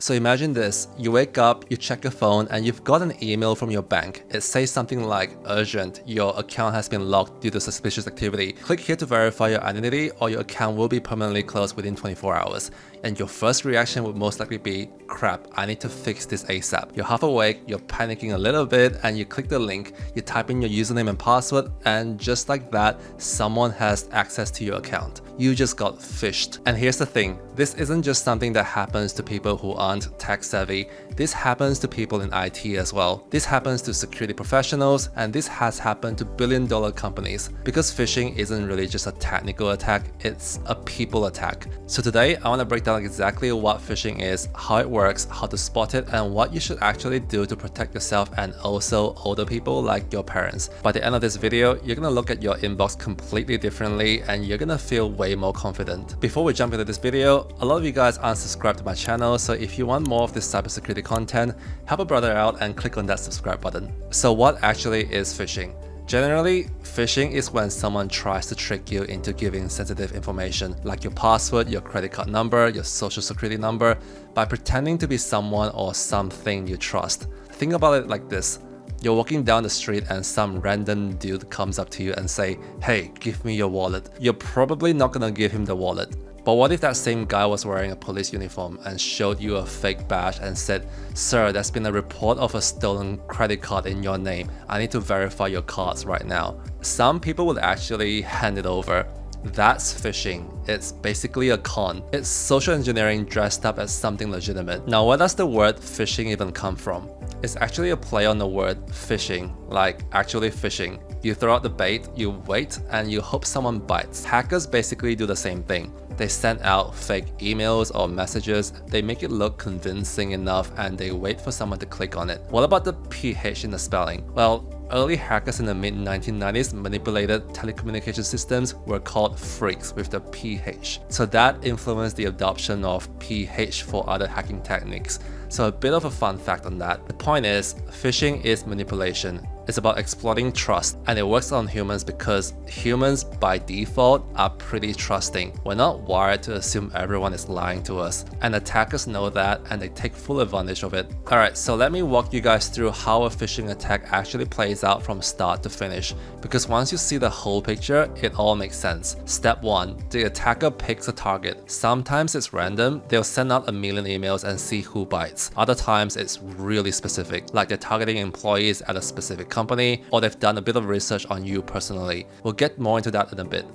So imagine this, you wake up, you check your phone, and you've got an email from your bank. It says something like, urgent, your account has been locked due to suspicious activity. Click here to verify your identity or your account will be permanently closed within 24 hours. And your first reaction would most likely be, crap, I need to fix this ASAP. You're half awake, you're panicking a little bit, and you click the link, you type in your username and password, and just like that, someone has access to your account. You just got phished. And here's the thing, this isn't just something that happens to people who aren't tech savvy. This happens to people in IT as well. This happens to security professionals, and this has happened to billion-dollar companies. Because phishing isn't really just a technical attack, it's a people attack. So today, I want to break down exactly what phishing is, how it works, how to spot it, and what you should actually do to protect yourself and also older people like your parents. By the end of this video, you're gonna look at your inbox completely differently and you're gonna feel way more confident. Before we jump into this video, a lot of you guys aren't subscribed to my channel, so if you want more of this cybersecurity content, help a brother out and click on that subscribe button. So what actually is phishing? Generally, phishing is when someone tries to trick you into giving sensitive information like your password, your credit card number, your social security number, by pretending to be someone or something you trust. Think about it like this. You're walking down the street and some random dude comes up to you and say, hey, give me your wallet. You're probably not gonna give him the wallet. But what if that same guy was wearing a police uniform and showed you a fake badge and said, sir, there's been a report of a stolen credit card in your name. I need to verify your cards right now. Some people would actually hand it over. That's phishing. It's basically a con. It's social engineering dressed up as something legitimate. Now, where does the word phishing even come from? It's actually a play on the word fishing, like actually fishing. You throw out the bait, you wait, and you hope someone bites. Hackers basically do the same thing. They send out fake emails or messages, they make it look convincing enough, and they wait for someone to click on it. What about the PH in the spelling? Well, early hackers in the mid-1990s manipulated telecommunication systems were called freaks with the PH. So that influenced the adoption of PH for other hacking techniques. So a bit of a fun fact on that. The point is, phishing is manipulation. It's about exploiting trust, and it works on humans because humans by default are pretty trusting. We're not wired to assume everyone is lying to us, and attackers know that and they take full advantage of it. Alright, so let me walk you guys through how a phishing attack actually plays out from start to finish, because once you see the whole picture, it all makes sense. Step 1. The attacker picks a target. Sometimes it's random, they'll send out a million emails and see who bites. Other times it's really specific, like they're targeting employees at a specific company, or they've done a bit of research on you personally. We'll get more into that in a bit.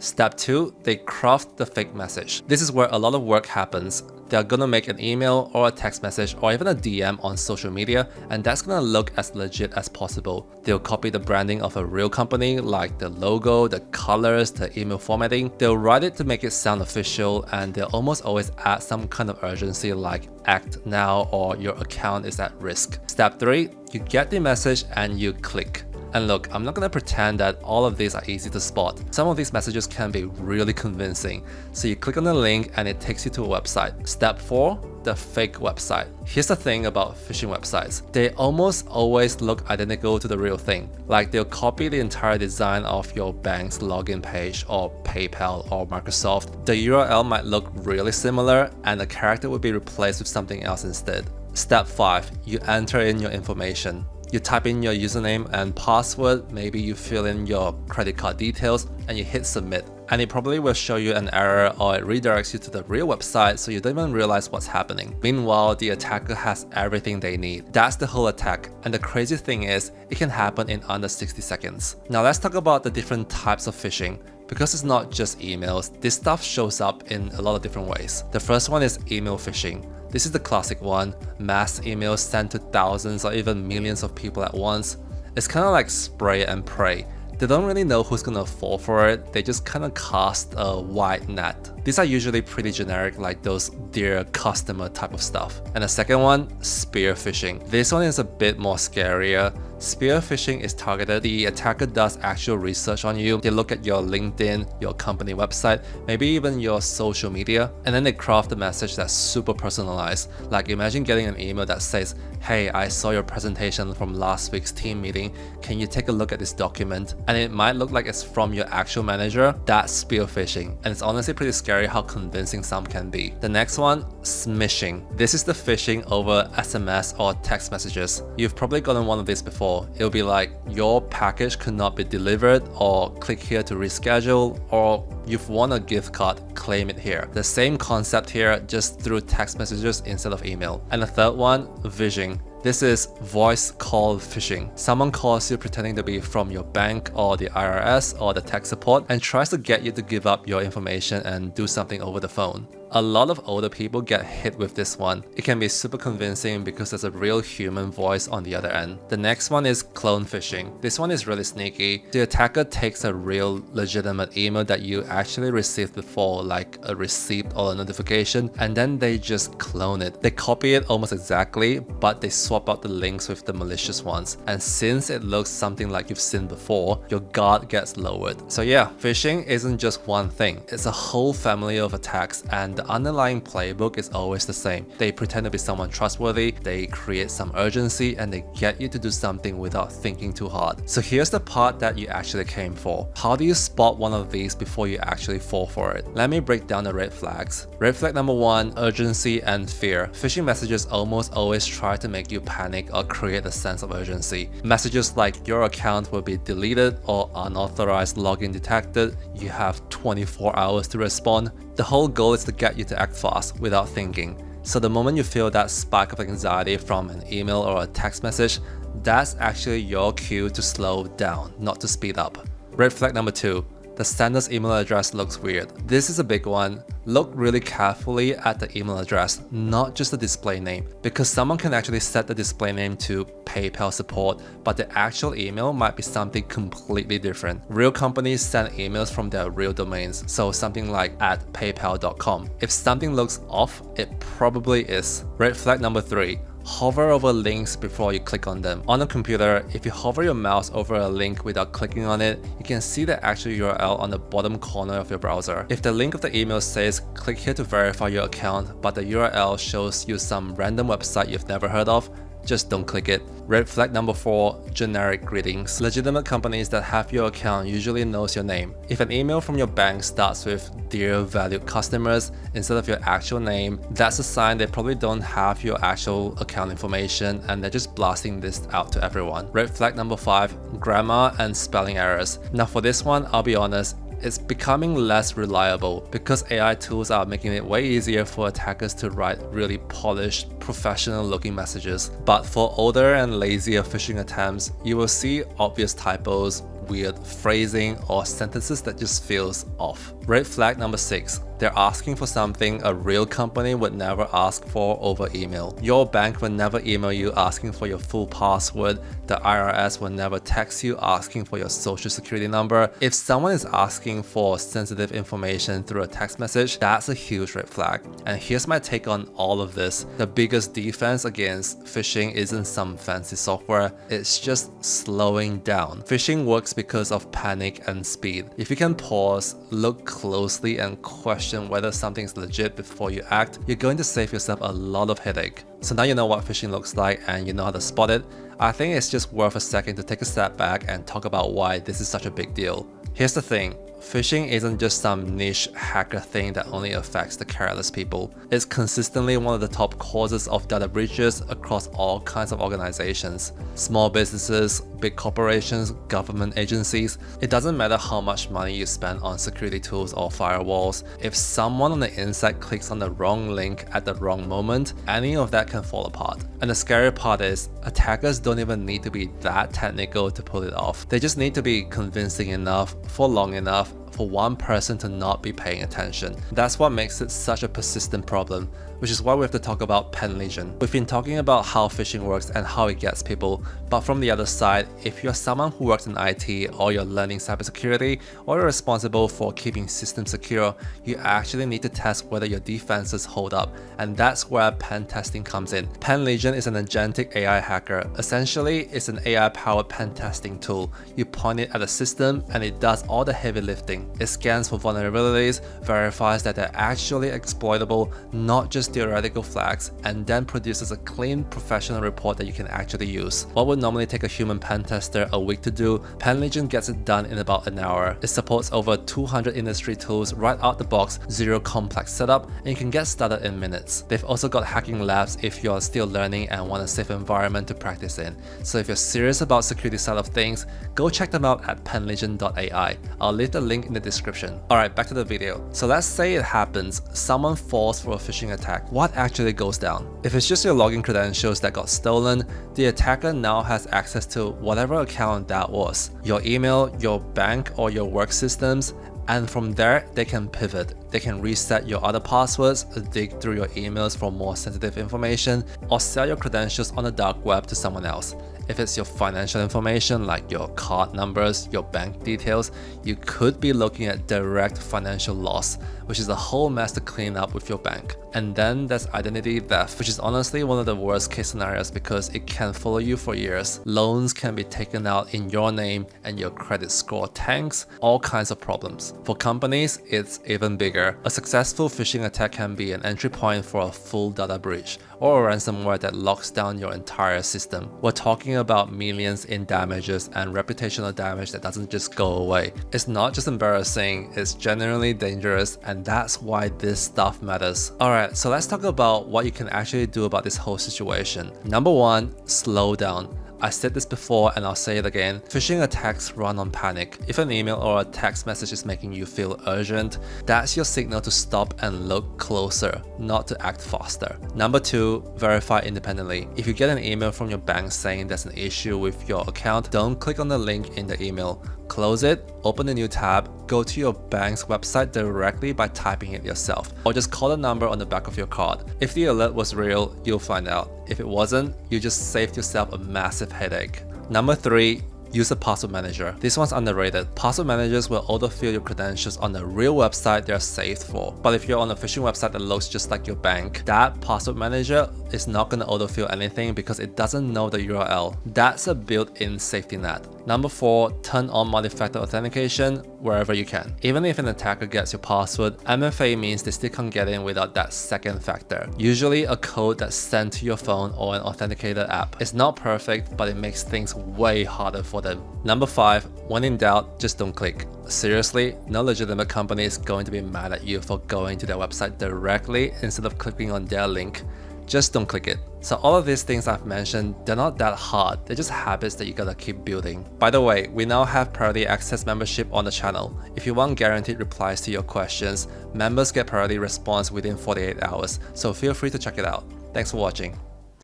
Step 2, they craft the fake message. This is where a lot of work happens. They're gonna make an email or a text message or even a DM on social media, and that's gonna look as legit as possible. They'll copy the branding of a real company, like the logo, the colors, the email formatting. They'll write it to make it sound official, and they'll almost always add some kind of urgency like act now or your account is at risk. Step 3, you get the message and you click. And look, I'm not gonna pretend that all of these are easy to spot. Some of these messages can be really convincing. So you click on the link and it takes you to a website. Step 4, the fake website. Here's the thing about phishing websites. They almost always look identical to the real thing. Like they'll copy the entire design of your bank's login page or PayPal or Microsoft. The URL might look really similar and the character will be replaced with something else instead. Step 5, you enter in your information. You type in your username and password, maybe you fill in your credit card details, and you hit submit. And it probably will show you an error or it redirects you to the real website so you don't even realize what's happening. Meanwhile, the attacker has everything they need. That's the whole attack. And the crazy thing is, it can happen in under 60 seconds. Now let's talk about the different types of phishing. Because it's not just emails, this stuff shows up in a lot of different ways. The first one is email phishing. This is the classic one, mass emails sent to thousands or even millions of people at once. It's kind of like spray and pray. They don't really know who's gonna fall for it, they just kind of cast a wide net. These are usually pretty generic, like those dear customer type of stuff. And the second one, spear phishing. This one is a bit more scarier. Spear phishing is targeted. The attacker does actual research on you. They look at your LinkedIn, your company website, maybe even your social media, and then they craft a message that's super personalized. Like imagine getting an email that says, "Hey, I saw your presentation from last week's team meeting. Can you take a look at this document?" And it might look like it's from your actual manager. That's spear phishing. And it's honestly pretty scary how convincing some can be. The next one, smishing. This is the phishing over SMS or text messages. You've probably gotten one of these before. It'll be like, your package could not be delivered, or click here to reschedule, or you've won a gift card, claim it here. The same concept here, just through text messages instead of email. And the third one, phishing. This is voice call phishing. Someone calls you pretending to be from your bank or the IRS or the tech support and tries to get you to give up your information and do something over the phone. A lot of older people get hit with this one. It can be super convincing because there's a real human voice on the other end. The next one is clone phishing. This one is really sneaky. The attacker takes a real legitimate email that you actually received before, like a receipt or a notification, and then they just clone it. They copy it almost exactly, but they swap out the links with the malicious ones. And since it looks something like you've seen before, your guard gets lowered. So yeah, phishing isn't just one thing. It's a whole family of attacks, and the underlying playbook is always the same. They pretend to be someone trustworthy, they create some urgency, and they get you to do something without thinking too hard. So here's the part that you actually came for. How do you spot one of these before you actually fall for it? Let me break down the red flags. Red flag number one, urgency and fear. Phishing messages almost always try to make you panic or create a sense of urgency. Messages like your account will be deleted or unauthorized login detected, you have 24 hours to respond. The whole goal is to get you to act fast without thinking. So the moment you feel that spike of anxiety from an email or a text message, that's actually your cue to slow down, not to speed up. Red flag number two, the sender's email address looks weird. This is a big one. Look really carefully at the email address, not just the display name, because someone can actually set the display name to PayPal support, but the actual email might be something completely different. Real companies send emails from their real domains, so something like @paypal.com. If something looks off, it probably is. Red flag number three, hover over links before you click on them. On a computer, if you hover your mouse over a link without clicking on it, you can see the actual URL on the bottom corner of your browser. If the link of the email says click here to verify your account, but the URL shows you some random website you've never heard of, just don't click it. Red flag number four, generic greetings. Legitimate companies that have your account usually knows your name. If an email from your bank starts with "Dear valued customers" instead of your actual name, that's a sign they probably don't have your actual account information and they're just blasting this out to everyone. Red flag number five, grammar and spelling errors. Now for this one, I'll be honest, it's becoming less reliable because AI tools are making it way easier for attackers to write really polished, professional looking messages. But for older and lazier phishing attempts, you will see obvious typos, weird phrasing, or sentences that just feels off. Red flag number six, they're asking for something a real company would never ask for over email. Your bank will never email you asking for your full password. The IRS will never text you asking for your social security number. If someone is asking for sensitive information through a text message, that's a huge red flag. And here's my take on all of this. The biggest defense against phishing isn't some fancy software, it's just slowing down. Phishing works because of panic and speed. If you can pause, look closely, and question whether something's legit before you act, you're going to save yourself a lot of headache. So now you know what phishing looks like and you know how to spot it. I think it's just worth a second to take a step back and talk about why this is such a big deal. Here's the thing. Phishing isn't just some niche hacker thing that only affects the careless people. It's consistently one of the top causes of data breaches across all kinds of organizations. Small businesses, big corporations, government agencies. It doesn't matter how much money you spend on security tools or firewalls. If someone on the inside clicks on the wrong link at the wrong moment, any of that can fall apart. And the scary part is, attackers don't even need to be that technical to pull it off. They just need to be convincing enough for long enough for one person to not be paying attention. That's what makes it such a persistent problem, which is why we have to talk about Penligent. We've been talking about how phishing works and how it gets people, but from the other side, if you're someone who works in IT or you're learning cybersecurity or you're responsible for keeping systems secure, you actually need to test whether your defenses hold up, and that's where pen testing comes in. Penligent is an agentic AI hacker. Essentially, it's an AI-powered pen testing tool. You point it at a system and it does all the heavy lifting. It scans for vulnerabilities, verifies that they're actually exploitable, not just theoretical flags, and then produces a clean, professional report that you can actually use. What would normally take a human pen tester a week to do, Penligent gets it done in about an hour. It supports over 200 industry tools right out the box, zero complex setup, and you can get started in minutes. They've also got hacking labs if you're still learning and want a safe environment to practice in. So if you're serious about security side of things, go check them out at penligent.ai. I'll leave the link in the description. Alright, back to the video. So let's say it happens, someone falls for a phishing attack. What actually goes down? If it's just your login credentials that got stolen, the attacker now has access to whatever account that was, your email, your bank, or your work systems, and from there they can pivot. They can reset your other passwords, dig through your emails for more sensitive information, or sell your credentials on the dark web to someone else. If it's your financial information like your card numbers, your bank details, you could be looking at direct financial loss, which is a whole mess to clean up with your bank. And then there's identity theft, which is honestly one of the worst case scenarios because it can follow you for years. Loans can be taken out in your name and your credit score tanks, all kinds of problems. For companies, it's even bigger. A successful phishing attack can be an entry point for a full data breach or a ransomware that locks down your entire system. We're talking about millions in damages and reputational damage that doesn't just go away. It's not just embarrassing, it's genuinely dangerous, and that's why this stuff matters. Alright, so let's talk about what you can actually do about this whole situation. Number one, slow down. I said this before and I'll say it again. Phishing attacks run on panic. If an email or a text message is making you feel urgent, that's your signal to stop and look closer, not to act faster. Number two, verify independently. If you get an email from your bank saying there's an issue with your account, don't click on the link in the email. Close it, open a new tab, go to your bank's website directly by typing it yourself, or just call the number on the back of your card. If the alert was real, you'll find out. If it wasn't, you just saved yourself a massive headache. Number three, use a password manager. This one's underrated. Password managers will autofill your credentials on the real website they're saved for. But if you're on a phishing website that looks just like your bank, that password manager is not going to autofill anything because it doesn't know the URL. That's a built-in safety net. Number four, turn on multi-factor authentication wherever you can. Even if an attacker gets your password, MFA means they still can't get in without that second factor. Usually a code that's sent to your phone or an authenticated app. It's not perfect, but it makes things way harder for them. Number five, when in doubt, just don't click. Seriously, no legitimate company is going to be mad at you for going to their website directly instead of clicking on their link. Just don't click it. So all of these things I've mentioned, they're not that hard, they're just habits that you gotta keep building. By the way, we now have priority access membership on the channel. If you want guaranteed replies to your questions, members get priority response within 48 hours, so feel free to check it out. Thanks for watching.